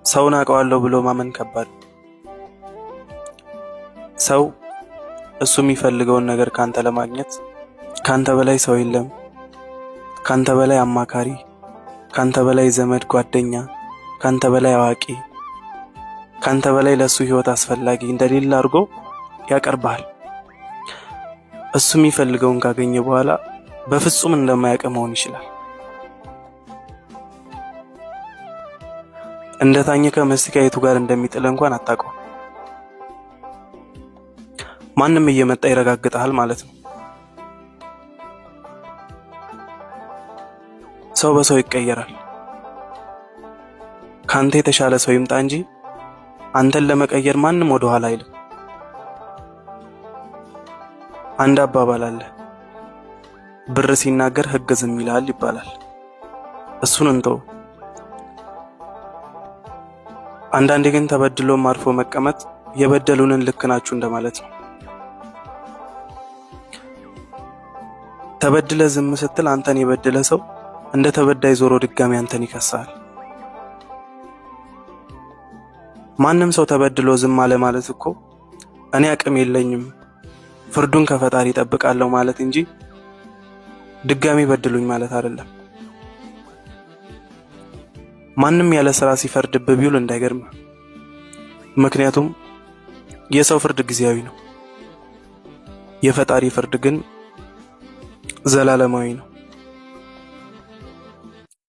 ሰውን አውቀዋለሁ ብሎ ማመን ከባድ። ሰው እሱ የሚፈልገውን ነገር ካንተ ለማግኘት ካንተ በላይ ሰው የለም፣ ካንተ በላይ አማካሪ፣ ካንተ በላይ ዘመድ ጓደኛ፣ ካንተ በላይ አዋቂ፣ ካንተ በላይ ለሱ ህይወት አስፈላጊ እንደሌለ አድርጎ ያቀርባል። እሱ የሚፈልገውን ካገኘ በኋላ በፍጹም እንደማያውቅ መሆን ይችላል። እንደ ታኘከ መስቲካ የቱ ጋር እንደሚጥል እንኳን አታውቀው። ማንም እየመጣ ይረጋግጣል ማለት ነው። ሰው በሰው ይቀየራል። ካንተ የተሻለ ሰው ይምጣ እንጂ አንተን ለመቀየር ማንም ወደ ኋላ አይልም። አንድ አባባል አለ፣ ብር ሲናገር ህግ ዝም ይላል ይባላል። እሱን እንተው። አንዳንዴ ግን ተበድሎም አርፎ መቀመጥ የበደሉንን ልክ ናችሁ እንደማለት ነው። ተበድለ ዝም ስትል አንተን የበደለ ሰው እንደ ተበዳይ ዞሮ ድጋሚ አንተን ይከሳል። ማንም ሰው ተበድሎ ዝም አለ ማለት እኮ እኔ አቅም የለኝም ፍርዱን ከፈጣሪ እጠብቃለሁ ማለት እንጂ ድጋሚ በድሉኝ ማለት አይደለም። ማንም ያለ ስራ ሲፈርድብህ ቢውል እንዳይገርም፣ ምክንያቱም የሰው ፍርድ ጊዜያዊ ነው፣ የፈጣሪ ፍርድ ግን ዘላለማዊ ነው።